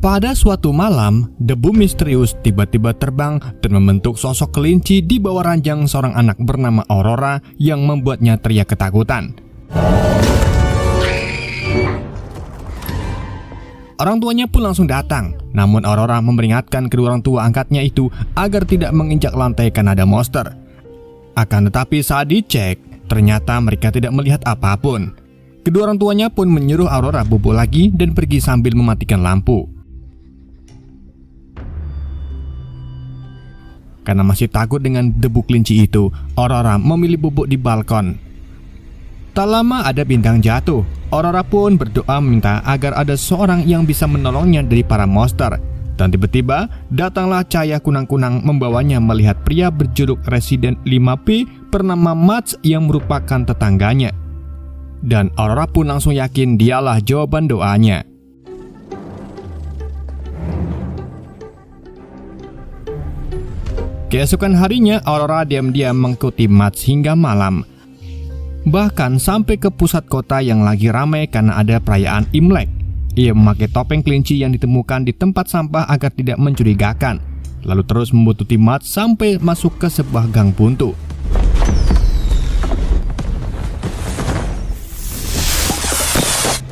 Pada suatu malam, debu misterius tiba-tiba terbang dan membentuk sosok kelinci di bawah ranjang seorang anak bernama Aurora yang membuatnya teriak ketakutan. Orang tuanya pun langsung datang, namun Aurora memperingatkan kedua orang tua angkatnya itu agar tidak menginjak lantai karena ada monster. Akan tetapi saat dicek, ternyata mereka tidak melihat apapun. Kedua orang tuanya pun menyuruh Aurora bobo lagi dan pergi sambil mematikan lampu. Karena masih takut dengan debu kelinci itu, Aurora memilih bubuk di balkon. Tak lama ada bintang jatuh. Aurora pun berdoa meminta agar ada seorang yang bisa menolongnya dari para monster. Dan tiba-tiba datanglah cahaya kunang-kunang membawanya melihat pria berjuluk Resident 5P bernama Mats yang merupakan tetangganya. Dan Aurora pun langsung yakin dialah jawaban doanya. Keesokan harinya, Aurora diam-diam mengikuti Mats hingga malam. Bahkan sampai ke pusat kota yang lagi ramai karena ada perayaan Imlek. Ia memakai topeng kelinci yang ditemukan di tempat sampah agar tidak mencurigakan. Lalu terus membuntuti Mats sampai masuk ke sebuah gang buntu.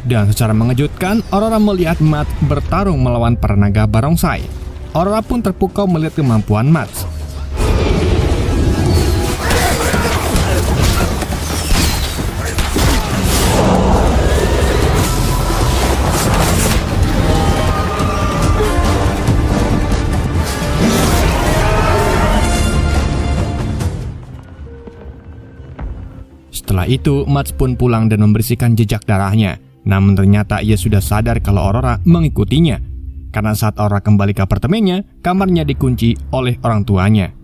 Dan secara mengejutkan, Aurora melihat Mats bertarung melawan para naga barongsai. Aurora pun terpukau melihat kemampuan Mats. Setelah itu, Mats pun pulang dan membersihkan jejak darahnya. Namun ternyata ia sudah sadar kalau Aurora mengikutinya. Karena saat Aurora kembali ke apartemennya, kamarnya dikunci oleh orang tuanya.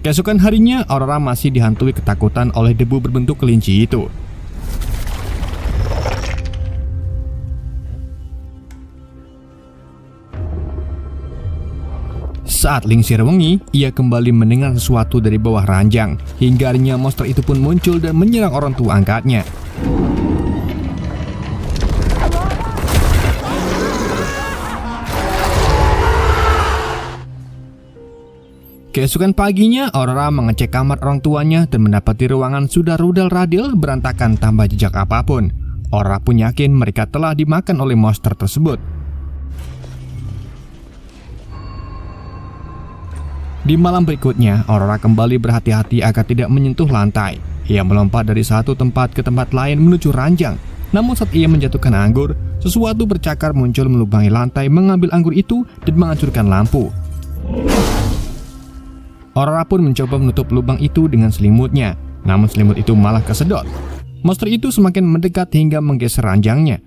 Keesokan harinya, Aurora masih dihantui ketakutan oleh debu berbentuk kelinci itu. Saat lingsir wengi, ia kembali mendengar sesuatu dari bawah ranjang. Hingga akhirnya monster itu pun muncul dan menyerang orang tua angkatnya. Keesokan paginya, Aurora mengecek kamar orang tuanya dan mendapati ruangan sudah rudal-radil berantakan tanpa jejak apapun. Aurora pun yakin mereka telah dimakan oleh monster tersebut. Di malam berikutnya, Aurora kembali berhati-hati agar tidak menyentuh lantai. Ia melompat dari satu tempat ke tempat lain menuju ranjang. Namun saat ia menjatuhkan anggur, sesuatu bercakar muncul melubangi lantai, mengambil anggur itu dan menghancurkan lampu. Aurora pun mencoba menutup lubang itu dengan selimutnya. Namun selimut itu malah kesedot. Monster itu semakin mendekat hingga menggeser ranjangnya.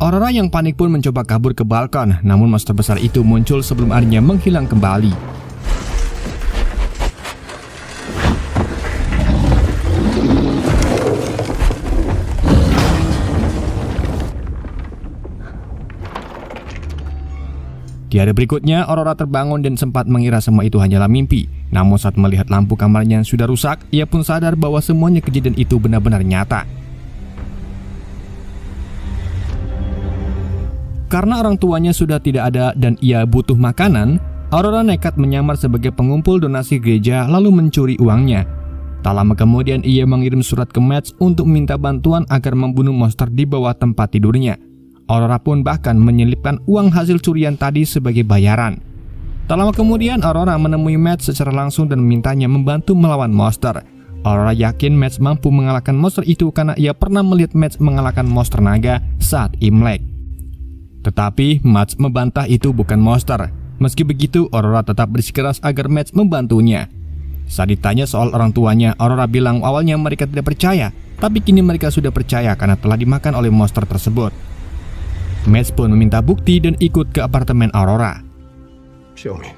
Aurora yang panik pun mencoba kabur ke balkon. Namun monster besar itu muncul sebelum akhirnya menghilang kembali. Di hari berikutnya, Aurora terbangun dan sempat mengira semua itu hanyalah mimpi. Namun saat melihat lampu kamarnya yang sudah rusak, ia pun sadar bahwa semuanya kejadian itu benar-benar nyata. Karena orang tuanya sudah tidak ada dan ia butuh makanan, Aurora nekat menyamar sebagai pengumpul donasi gereja lalu mencuri uangnya. Tak lama kemudian ia mengirim surat ke Mats untuk minta bantuan agar membunuh monster di bawah tempat tidurnya. Aurora pun bahkan menyelipkan uang hasil curian tadi sebagai bayaran. Tak lama kemudian Aurora menemui Mats secara langsung dan memintanya membantu melawan monster. Aurora yakin Mats mampu mengalahkan monster itu karena ia pernah melihat Mats mengalahkan monster naga saat Imlek. Tetapi Mats membantah itu bukan monster. Meski begitu, Aurora tetap bersikeras agar Mats membantunya. Saat ditanya soal orang tuanya, Aurora bilang awalnya mereka tidak percaya, tapi kini mereka sudah percaya karena telah dimakan oleh monster tersebut. Mats pun meminta bukti dan ikut ke apartemen Aurora. Show me.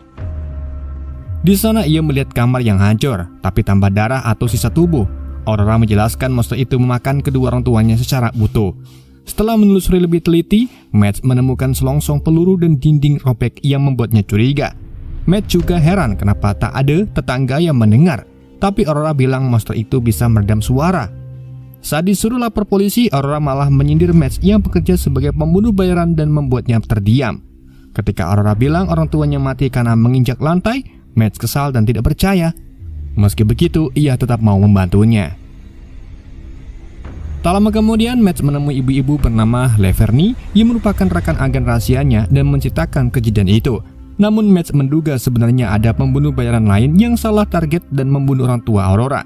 Di sana ia melihat kamar yang hancur, tapi tanpa darah atau sisa tubuh. Aurora menjelaskan monster itu memakan kedua orang tuanya secara utuh. Setelah menelusuri lebih teliti, Mats menemukan selongsong peluru dan dinding robek yang membuatnya curiga. Mats juga heran kenapa tak ada tetangga yang mendengar, tapi Aurora bilang monster itu bisa meredam suara. Saat disuruh lapor polisi, Aurora malah menyindir Mads yang bekerja sebagai pembunuh bayaran dan membuatnya terdiam. Ketika Aurora bilang orang tuanya mati karena menginjak lantai, Mads kesal dan tidak percaya. Meski begitu, ia tetap mau membantunya. Tak lama kemudian, Mads menemui ibu-ibu bernama Laverne yang merupakan rekan agen rahasianya dan menceritakan kejadian itu. Namun Mads menduga sebenarnya ada pembunuh bayaran lain yang salah target dan membunuh orang tua Aurora.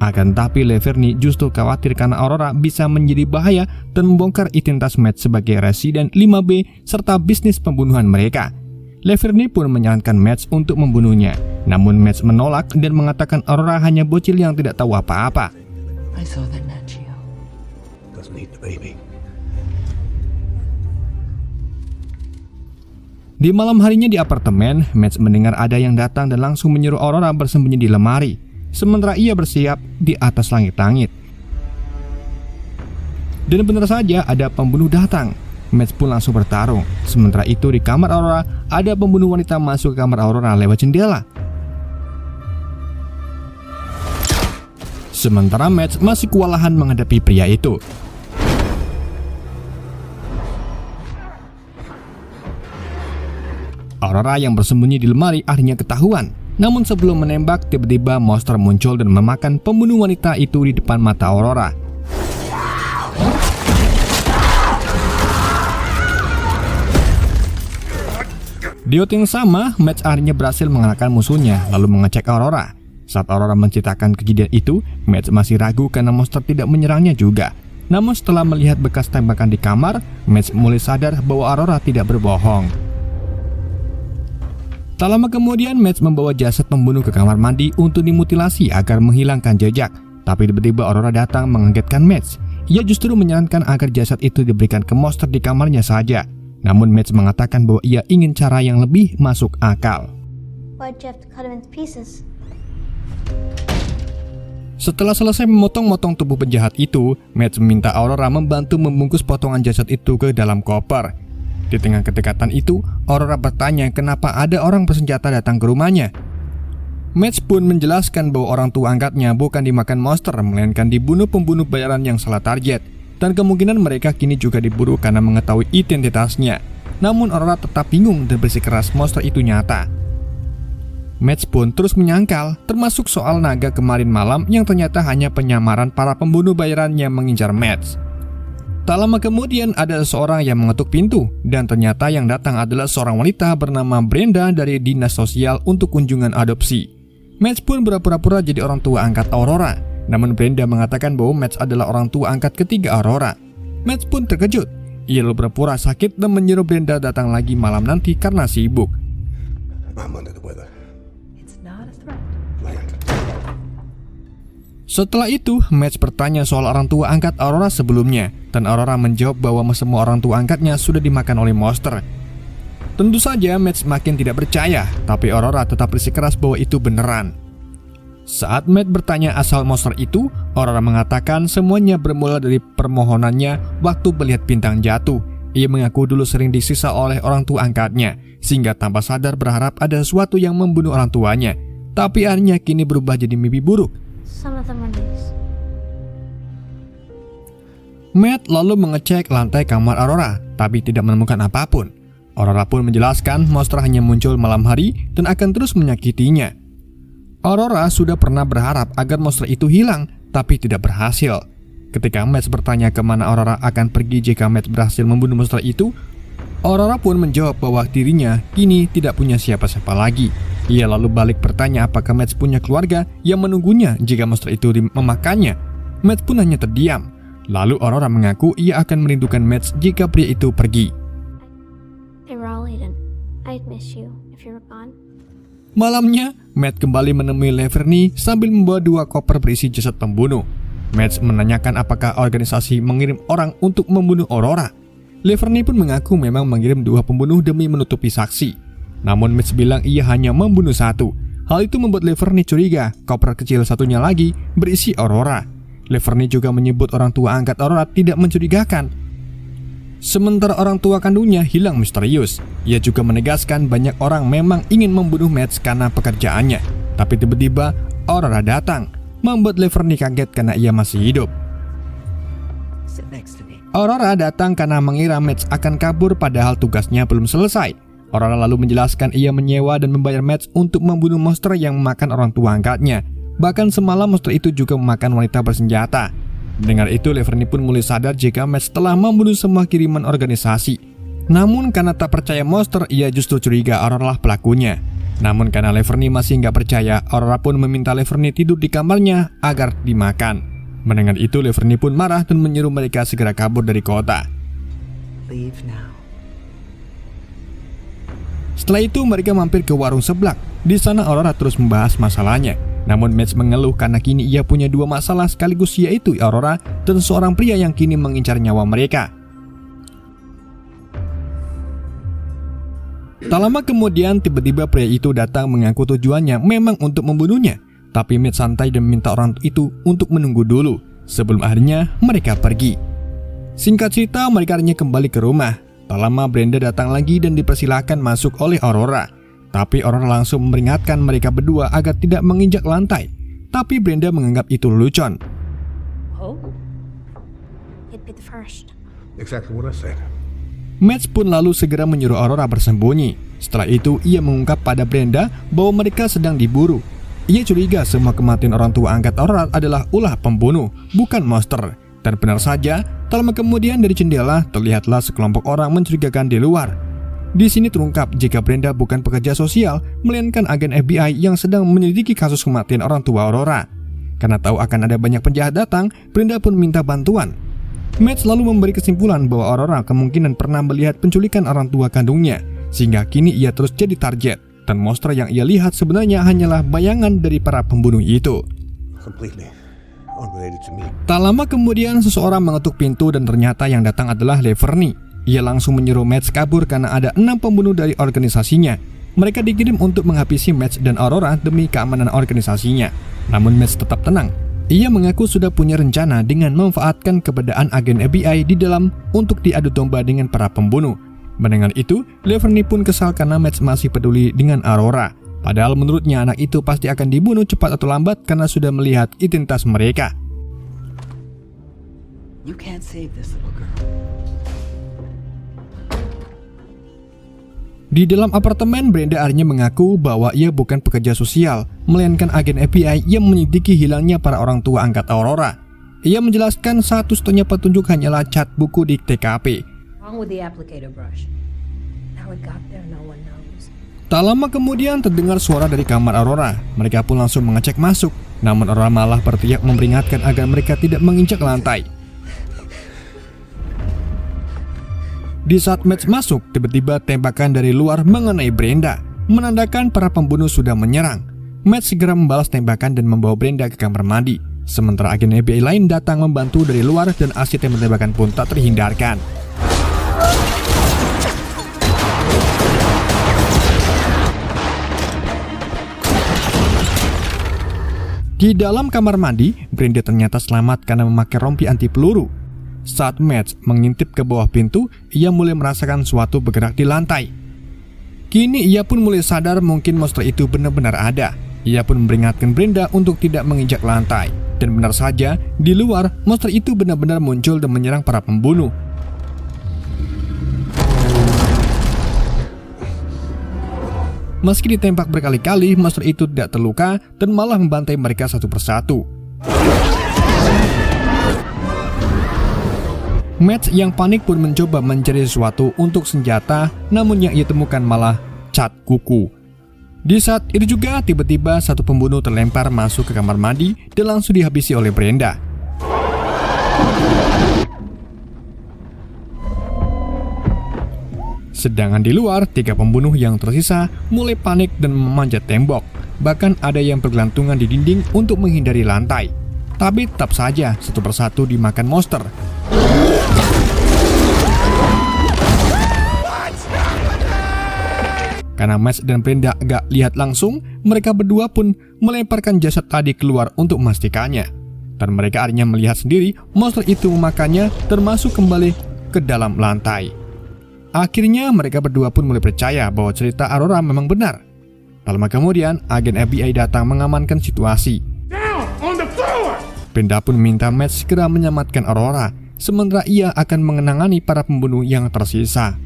Akan tapi Laverne justru khawatir karena Aurora bisa menjadi bahaya dan membongkar identitas Mads sebagai residen 5B serta bisnis pembunuhan mereka. Laverne pun menyarankan Mads untuk membunuhnya. Namun Mads menolak dan mengatakan Aurora hanya bocil yang tidak tahu apa-apa. I saw that Nagio. Doesn't eat the baby. Di malam harinya di apartemen, Mads mendengar ada yang datang dan langsung menyuruh Aurora bersembunyi di lemari. Sementara ia bersiap di atas langit-langit. Dan benar saja ada pembunuh datang. Mads pun langsung bertarung. Sementara itu di kamar Aurora, ada pembunuh wanita masuk ke kamar Aurora lewat jendela. Sementara Mads masih kewalahan menghadapi pria itu. Aurora yang bersembunyi di lemari akhirnya ketahuan. Namun sebelum menembak, tiba-tiba monster muncul dan memakan pembunuh wanita itu di depan mata Aurora. Di waktu yang sama, Mads akhirnya berhasil mengalahkan musuhnya lalu mengecek Aurora. Saat Aurora menceritakan kejadian itu, Mads masih ragu karena monster tidak menyerangnya juga. Namun setelah melihat bekas tembakan di kamar, Mads mulai sadar bahwa Aurora tidak berbohong. Tak lama kemudian, Mads membawa jasad pembunuh ke kamar mandi untuk dimutilasi agar menghilangkan jejak. Tapi tiba-tiba Aurora datang mengagetkan Mads. Ia justru menyarankan agar jasad itu diberikan ke monster di kamarnya saja. Namun Mads mengatakan bahwa ia ingin cara yang lebih masuk akal. Why'd you have to cut him into pieces? Setelah selesai memotong-motong tubuh penjahat itu, Mads meminta Aurora membantu membungkus potongan jasad itu ke dalam koper. Di tengah kedekatan itu, Aurora bertanya kenapa ada orang bersenjata datang ke rumahnya. Mads pun menjelaskan bahwa orang tua angkatnya bukan dimakan monster, melainkan dibunuh pembunuh bayaran yang salah target. Dan kemungkinan mereka kini juga diburu karena mengetahui identitasnya. Namun Aurora tetap bingung dan bersikeras monster itu nyata. Mads pun terus menyangkal, termasuk soal naga kemarin malam yang ternyata hanya penyamaran para pembunuh bayaran yang mengincar Mads. Tak lama kemudian ada seseorang yang mengetuk pintu, dan ternyata yang datang adalah seorang wanita bernama Brenda dari dinas sosial untuk kunjungan adopsi. Mads pun berpura-pura jadi orang tua angkat Aurora. Namun Brenda mengatakan bahwa Mads adalah orang tua angkat ketiga Aurora. Mads pun terkejut. Ia lalu berpura sakit dan menyuruh Brenda datang lagi malam nanti karena sibuk. I'm under the weather. It's not a threat. Land. Setelah itu, Mads bertanya soal orang tua angkat Aurora sebelumnya, dan Aurora menjawab bahwa semua orang tua angkatnya sudah dimakan oleh monster. Tentu saja Mads makin tidak percaya, tapi Aurora tetap bersikeras bahwa itu beneran. Saat Mads bertanya asal monster itu, Aurora mengatakan semuanya bermula dari permohonannya waktu melihat bintang jatuh. Ia mengaku dulu sering disiksa oleh orang tua angkatnya, sehingga tanpa sadar berharap ada sesuatu yang membunuh orang tuanya. Tapi akhirnya kini berubah jadi mimpi buruk. Some of them are news. Matt lalu mengecek lantai kamar Aurora, tapi tidak menemukan apapun. Aurora pun menjelaskan monster hanya muncul malam hari dan akan terus menyakitinya. Aurora sudah pernah berharap agar monster itu hilang, tapi tidak berhasil. Ketika Matt bertanya kemana Aurora akan pergi jika Matt berhasil membunuh monster itu, Aurora pun menjawab bahwa dirinya kini tidak punya siapa-siapa lagi. Ia lalu balik bertanya apakah Matt punya keluarga yang menunggunya jika monster itu memakannya. Matt pun hanya terdiam. Lalu Aurora mengaku ia akan merindukan Matt jika pria itu pergi. Hey Raleigh, I'd miss you if you were gone. Malamnya, Matt kembali menemui Laverne sambil membawa 2 koper berisi jasad pembunuh. Matt menanyakan apakah organisasi mengirim orang untuk membunuh Aurora. Laverne pun mengaku memang mengirim 2 pembunuh demi menutupi saksi. Namun Matt bilang ia hanya membunuh 1. Hal itu membuat Laverne curiga koper kecil satunya lagi berisi Aurora. Laverne juga menyebut orang tua angkat Aurora tidak mencurigakan. Sementara orang tua kandungnya hilang misterius. Ia juga menegaskan banyak orang memang ingin membunuh Matt karena pekerjaannya. Tapi tiba-tiba Aurora datang, membuat Laverne kaget karena ia masih hidup. Sit next to me. Aurora datang karena mengira Mads akan kabur padahal tugasnya belum selesai. Aurora lalu menjelaskan ia menyewa dan membayar Mads untuk membunuh monster yang memakan orang tua angkatnya. Bahkan semalam monster itu juga memakan wanita bersenjata. Mendengar itu, Laverne pun mulai sadar jika Mads telah membunuh semua kiriman organisasi. Namun karena tak percaya monster, ia justru curiga Aurora lah pelakunya. Namun karena Laverne masih nggak percaya, Aurora pun meminta Laverne tidur di kamarnya agar dimakan. Mendengar itu, Laverne pun marah dan menyuruh mereka segera kabur dari kota. Leave now. Setelah itu mereka mampir ke warung seblak. Di sana Aurora terus membahas masalahnya. Namun Mads mengeluh karena kini ia punya dua masalah sekaligus, yaitu Aurora dan seorang pria yang kini mengincar nyawa mereka. Tak lama kemudian tiba-tiba pria itu datang mengaku tujuannya memang untuk membunuhnya. Tapi Mads santai dan meminta orang itu untuk menunggu dulu sebelum akhirnya mereka pergi. Singkat cerita, mereka akhirnya kembali ke rumah. Tak lama Brenda datang lagi dan dipersilahkan masuk oleh Aurora. Tapi Aurora langsung memperingatkan mereka berdua agar tidak menginjak lantai. Tapi Brenda menganggap itu lelucon. Oh? You'd be the first. Exactly what I said. Mads pun lalu segera menyuruh Aurora bersembunyi. Setelah itu ia mengungkap pada Brenda bahwa mereka sedang diburu. Ia curiga semua kematian orang tua angkat Aurora adalah ulah pembunuh, bukan monster. Dan benar saja, tak lama kemudian dari jendela terlihatlah sekelompok orang mencurigakan di luar. Di sini terungkap jika Brenda bukan pekerja sosial, melainkan agen FBI yang sedang menyelidiki kasus kematian orang tua Aurora. Karena tahu akan ada banyak penjahat datang, Brenda pun minta bantuan. Mads lalu memberi kesimpulan bahwa Aurora kemungkinan pernah melihat penculikan orang tua kandungnya, sehingga kini ia terus jadi target. Dan monster yang ia lihat sebenarnya hanyalah bayangan dari para pembunuh itu. Completely unrelated to me. Tak lama kemudian seseorang mengetuk pintu dan ternyata yang datang adalah Laverne. Ia langsung menyuruh Mads kabur karena ada 6 pembunuh dari organisasinya. Mereka dikirim untuk menghabisi Mads dan Aurora demi keamanan organisasinya. Namun Mads tetap tenang. Ia mengaku sudah punya rencana dengan memanfaatkan keberadaan agen FBI di dalam untuk diadu domba dengan para pembunuh. Mendengar itu, Laverne pun kesal karena Mads masih peduli dengan Aurora. Padahal menurutnya anak itu pasti akan dibunuh cepat atau lambat karena sudah melihat identitas mereka. You can't save this little girl. Di dalam apartemen, Brenda akhirnya mengaku bahwa ia bukan pekerja sosial, melainkan agen FBI yang menyelidiki hilangnya para orang tua angkat Aurora. Ia menjelaskan satu-satunya petunjuk hanyalah cat buku di TKP. Wrong with the applicator brush. How it got there, no one knows. Tak lama kemudian terdengar suara dari kamar Aurora. Mereka pun langsung mengecek masuk. Namun Aurora malah berteriak memperingatkan agar mereka tidak menginjak lantai. Di saat Mads masuk, tiba-tiba tembakan dari luar mengenai Brenda, menandakan para pembunuh sudah menyerang. Mads segera membalas tembakan dan membawa Brenda ke kamar mandi. Sementara agen FBI lain datang membantu dari luar dan aksi tembak-tembakan pun tak terhindarkan. Di dalam kamar mandi, Brenda ternyata selamat karena memakai rompi anti peluru. Saat Mads mengintip ke bawah pintu, ia mulai merasakan sesuatu bergerak di lantai. Kini ia pun mulai sadar mungkin monster itu benar-benar ada. Ia pun memperingatkan Brenda untuk tidak menginjak lantai. Dan benar saja, di luar monster itu benar-benar muncul dan menyerang para pembunuh. Meski ditembak berkali-kali, monster itu tidak terluka dan malah membantai mereka satu persatu. Mads yang panik pun mencoba mencari sesuatu untuk senjata, namun yang ia temukan malah cat kuku. Di saat itu juga tiba-tiba satu pembunuh terlempar masuk ke kamar mandi dan langsung dihabisi oleh Brenda. Sedangkan di luar, 3 pembunuh yang tersisa mulai panik dan memanjat tembok. Bahkan ada yang bergelantungan di dinding untuk menghindari lantai. Tapi tetap saja satu persatu dimakan monster. Karena Mads dan Brenda gak lihat langsung, mereka berdua pun melemparkan jasad tadi keluar untuk memastikannya. Dan mereka akhirnya melihat sendiri monster itu memakannya termasuk kembali ke dalam lantai. Akhirnya mereka berdua pun mulai percaya bahwa cerita Aurora memang benar. Tak lama kemudian, agen FBI datang mengamankan situasi. Brenda pun meminta Mads segera menyelamatkan Aurora. sementara ia akan mengenangani para pembunuh yang tersisa.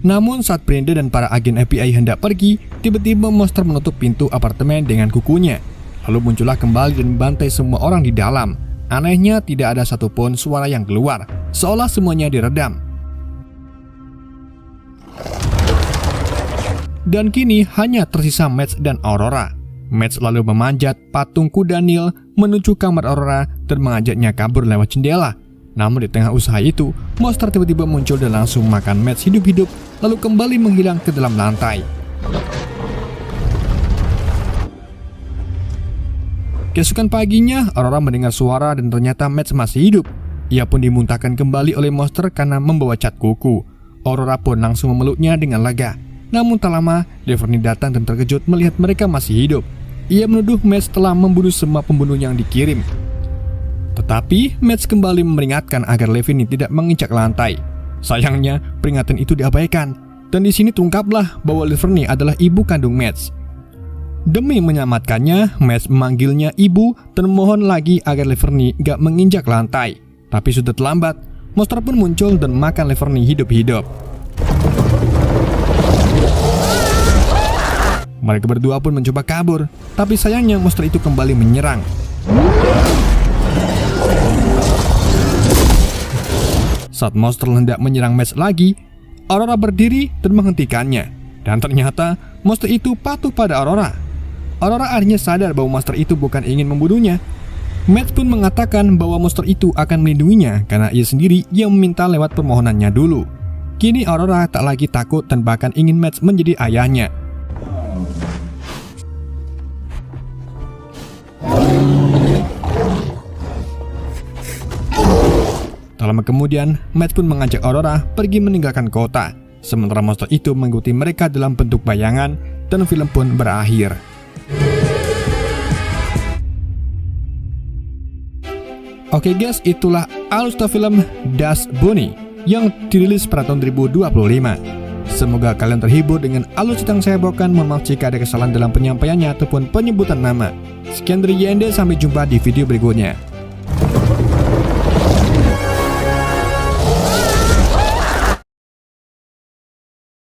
Namun saat Brenda dan para agen FBI hendak pergi, tiba-tiba monster menutup pintu apartemen dengan kukunya. Lalu muncullah kembali dan membantai semua orang di dalam. Anehnya tidak ada satupun suara yang keluar, seolah semuanya diredam. Dan kini hanya tersisa Mads dan Aurora. Mads lalu memanjat patung kuda Neil menuju kamar Aurora dan mengajaknya kabur lewat jendela. Namun di tengah usaha itu, monster tiba-tiba muncul dan langsung makan Mads hidup-hidup, lalu kembali menghilang ke dalam lantai. Keesokan paginya, Aurora mendengar suara dan ternyata Mads masih hidup. Ia pun dimuntahkan kembali oleh monster karena membawa cat kuku. Aurora pun langsung memeluknya dengan lega. Namun tak lama, Laverne datang dan terkejut melihat mereka masih hidup. Ia menuduh Mads telah membunuh semua pembunuh yang dikirim. Tetapi Mads kembali memperingatkan agar Laverne tidak menginjak lantai. Sayangnya, peringatan itu diabaikan. Dan di sini terungkaplah bahwa Laverne adalah ibu kandung Mads. Demi menyelamatkannya, Mads memanggilnya ibu dan memohon lagi agar Laverne gak menginjak lantai. Tapi sudah terlambat, monster pun muncul dan makan Laverne hidup-hidup. Mereka berdua pun mencoba kabur, tapi sayangnya monster itu kembali menyerang. Saat monster hendak menyerang Mads lagi, Aurora berdiri dan menghentikannya. Dan ternyata monster itu patuh pada Aurora. Aurora akhirnya sadar bahwa monster itu bukan ingin membunuhnya. Mads pun mengatakan bahwa monster itu akan melindunginya karena ia sendiri yang meminta lewat permohonannya dulu. Kini Aurora tak lagi takut dan bahkan ingin Mads menjadi ayahnya. Tak lama kemudian, Mads pun mengajak Aurora pergi meninggalkan kota. Sementara monster itu mengikuti mereka dalam bentuk bayangan dan film pun berakhir. Oke guys, itulah alur film Das Bunny yang dirilis pada tahun 2025. Semoga kalian terhibur dengan alur cerita yang saya bawakan. Mohon maaf jika ada kesalahan dalam penyampaiannya ataupun penyebutan nama. Sekian dari YND, sampai jumpa di video berikutnya.